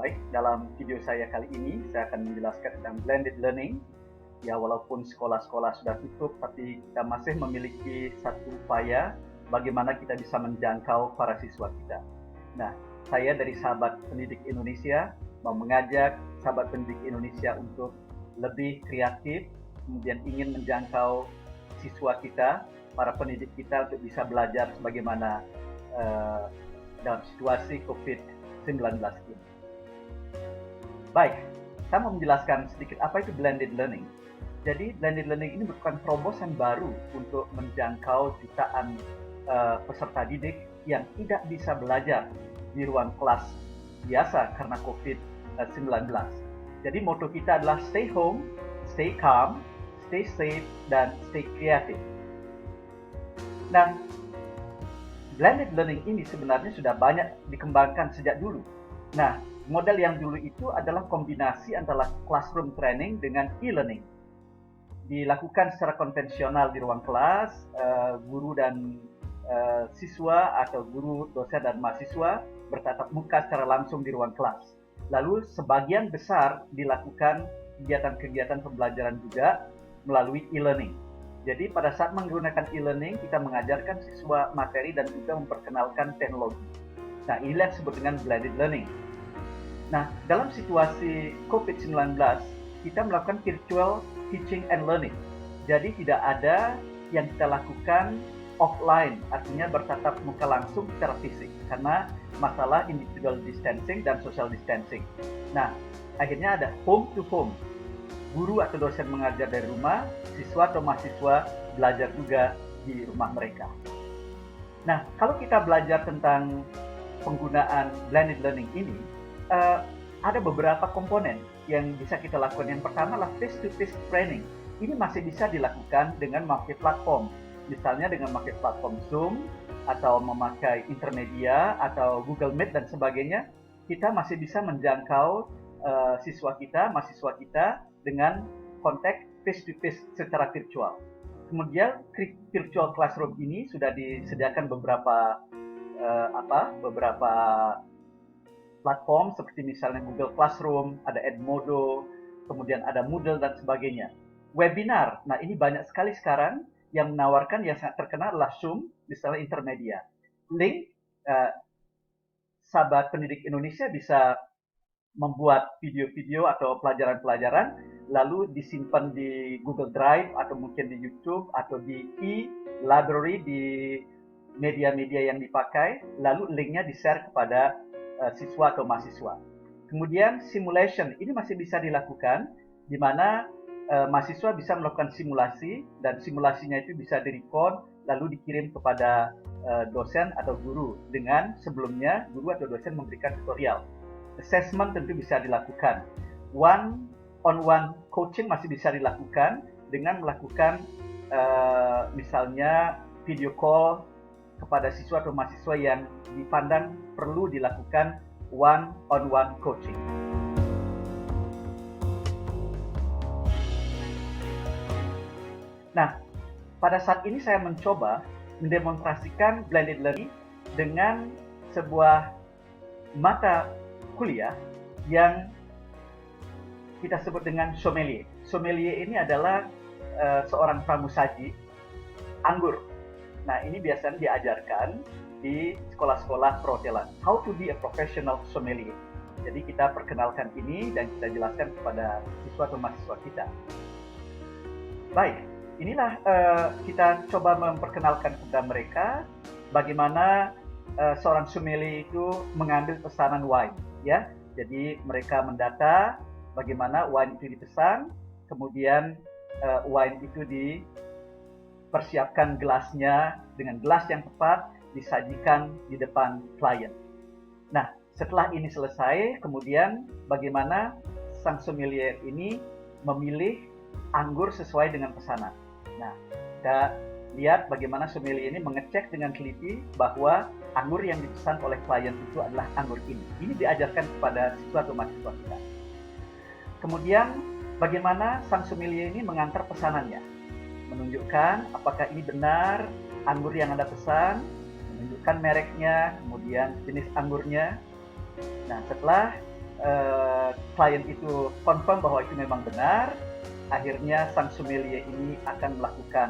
Baik, dalam video saya kali ini, saya akan menjelaskan tentang blended learning. Ya, walaupun sekolah-sekolah sudah tutup, tapi kita masih memiliki satu upaya bagaimana kita bisa menjangkau para siswa kita. Nah, saya dari Sahabat Pendidik Indonesia mau mengajak Sahabat Pendidik Indonesia untuk lebih kreatif, kemudian ingin menjangkau siswa kita, para pendidik kita untuk bisa belajar sebagaimana dalam situasi COVID-19 ini. Baik, saya mau menjelaskan sedikit apa itu blended learning. Jadi blended learning ini merupakan terobosan baru untuk menjangkau jutaan peserta didik yang tidak bisa belajar di ruang kelas biasa karena COVID-19. Jadi motto kita adalah stay home, stay calm, stay safe, dan stay creative. Nah, blended learning ini sebenarnya sudah banyak dikembangkan sejak dulu. Nah, model yang dulu itu adalah kombinasi antara classroom training dengan e-learning. Dilakukan secara konvensional di ruang kelas, guru dan siswa atau guru, dosen dan mahasiswa bertatap muka secara langsung di ruang kelas. Lalu sebagian besar dilakukan kegiatan-kegiatan pembelajaran juga melalui e-learning. Jadi pada saat menggunakan e-learning, kita mengajarkan siswa materi dan juga memperkenalkan teknologi. Nah, inilah yang disebut dengan blended learning. Nah, dalam situasi COVID-19, kita melakukan virtual teaching and learning. Jadi tidak ada yang kita lakukan offline, artinya bertatap muka langsung secara fisik, karena masalah individual distancing dan social distancing. Nah, akhirnya ada home to home. Guru atau dosen mengajar dari rumah, siswa atau mahasiswa belajar juga di rumah mereka. Nah, kalau kita belajar tentang penggunaan blended learning ini, ada beberapa komponen yang bisa kita lakukan. Yang pertama adalah face-to-face training. Ini masih bisa dilakukan dengan memakai platform. Misalnya dengan memakai platform Zoom, atau memakai Intermedia, atau Google Meet, dan sebagainya. Kita masih bisa menjangkau siswa kita, mahasiswa kita, dengan konteks face-to-face secara virtual. Kemudian virtual classroom ini sudah disediakan beberapa platform seperti misalnya Google Classroom, ada Edmodo, kemudian ada Moodle dan sebagainya. Webinar, nah ini banyak sekali sekarang yang menawarkan, yang sangat terkenal adalah Zoom, misalnya Intermedia. Link, Sahabat Pendidik Indonesia bisa membuat video-video atau pelajaran-pelajaran, lalu disimpan di Google Drive atau mungkin di YouTube atau di e-library di media-media yang dipakai, lalu linknya di-share kepada siswa atau mahasiswa. Kemudian simulation, ini masih bisa dilakukan, di mana mahasiswa bisa melakukan simulasi, dan simulasinya itu bisa direkod, lalu dikirim kepada dosen atau guru, dengan sebelumnya guru atau dosen memberikan tutorial. Assessment tentu bisa dilakukan. One-on-one coaching masih bisa dilakukan dengan melakukan misalnya video call kepada siswa atau mahasiswa yang dipandang perlu dilakukan one-on-one coaching. Nah, pada saat ini saya mencoba mendemonstrasikan blended learning dengan sebuah mata kuliah yang kita sebut dengan sommelier. Sommelier ini adalah seorang pramusaji anggur. Nah, ini biasanya diajarkan di sekolah-sekolah perhotelan. How to be a professional sommelier. Jadi kita perkenalkan ini dan kita jelaskan kepada siswa atau mahasiswa kita. Baik, inilah kita coba memperkenalkan kepada mereka bagaimana seorang sommelier itu mengambil pesanan wine. Ya, jadi mereka mendata bagaimana wine itu dipesan, kemudian wine itu dipersiapkan gelasnya dengan gelas yang tepat, disajikan di depan klien. Nah, setelah ini selesai, kemudian bagaimana sang sommelier ini memilih anggur sesuai dengan pesanan. Nah, kita lihat bagaimana sommelier ini mengecek dengan teliti bahwa anggur yang dipesan oleh klien itu adalah anggur ini. Ini diajarkan kepada siswa atau mahasiswa kita. Kemudian bagaimana sang sommelier ini mengantar pesanannya, menunjukkan apakah ini benar anggur yang Anda pesan, menunjukkan mereknya, kemudian jenis anggurnya. Nah, setelah klien itu confirm bahwa itu memang benar, akhirnya sang sommelier ini akan melakukan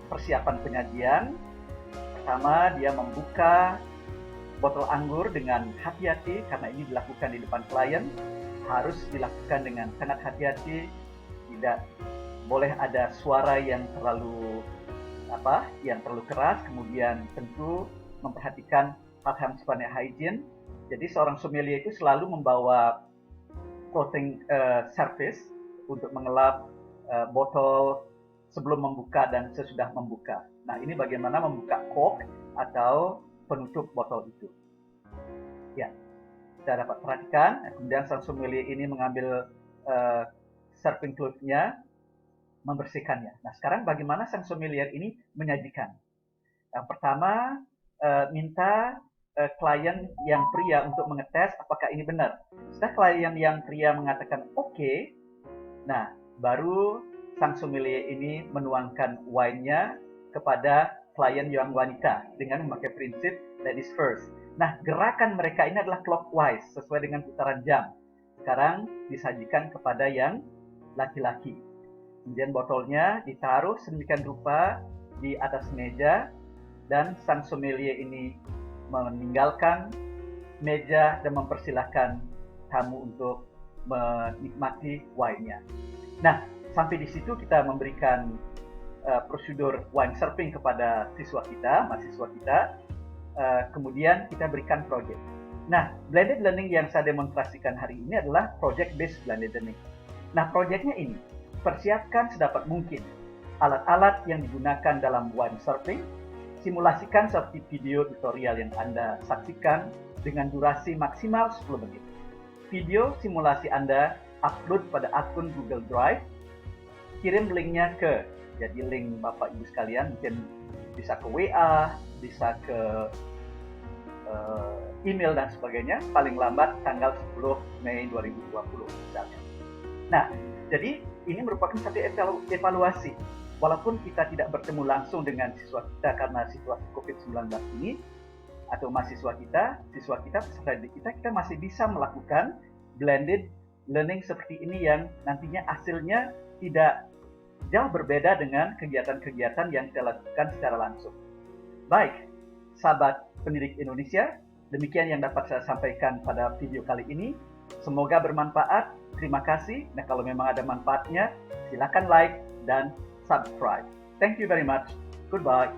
persiapan penyajian. Pertama, dia membuka botol anggur dengan hati-hati karena ini dilakukan di depan klien, harus dilakukan dengan sangat hati-hati, tidak boleh ada suara yang terlalu keras. Kemudian tentu memperhatikan hal-hal sifatnya hygiene. Jadi seorang sommelier itu selalu membawa clothing service untuk mengelap botol sebelum membuka dan sesudah membuka. Nah, ini bagaimana membuka cork atau penutup botol itu. Ya, kita dapat perhatikan. Kemudian sang sommelier ini mengambil serving cloth-nya, membersihkannya. Nah, sekarang bagaimana sang sommelier ini menyajikan? Yang pertama, minta klien yang pria untuk mengetes apakah ini benar. Setelah klien yang pria mengatakan oke, nah baru sang sommelier ini menuangkan wine-nya kepada klien yang wanita dengan memakai prinsip ladies first. Nah, gerakan mereka ini adalah clockwise sesuai dengan putaran jam. Sekarang disajikan kepada yang laki-laki. Kemudian botolnya ditaruh sedemikian rupa di atas meja dan sang sommelier ini meninggalkan meja dan mempersilahkan tamu untuk menikmati wine-nya. Nah, sampai di situ kita memberikan prosedur wine serving kepada mahasiswa kita. Kemudian kita berikan project. Nah, blended learning yang saya demonstrasikan hari ini adalah project-based blended learning. Nah, projectnya ini, persiapkan sedapat mungkin alat-alat yang digunakan dalam wine serving, simulasikan seperti video tutorial yang Anda saksikan dengan durasi maksimal 10 menit. Video simulasi Anda upload pada akun Google Drive, kirim linknya jadi link Bapak Ibu sekalian, mungkin bisa ke WA, bisa ke email dan sebagainya, paling lambat tanggal 10 Mei 2020 misalnya. Nah, jadi ini merupakan satu evaluasi. Walaupun kita tidak bertemu langsung dengan siswa kita karena situasi COVID-19 ini, atau siswa kita, peserta didik kita masih bisa melakukan blended learning seperti ini yang nantinya hasilnya tidak jauh berbeda dengan kegiatan-kegiatan yang kita lakukan secara langsung. Baik, sahabat pendidik Indonesia, demikian yang dapat saya sampaikan pada video kali ini. Semoga bermanfaat. Terima kasih. Nah, kalau memang ada manfaatnya, silakan like dan subscribe. Thank you very much. Goodbye.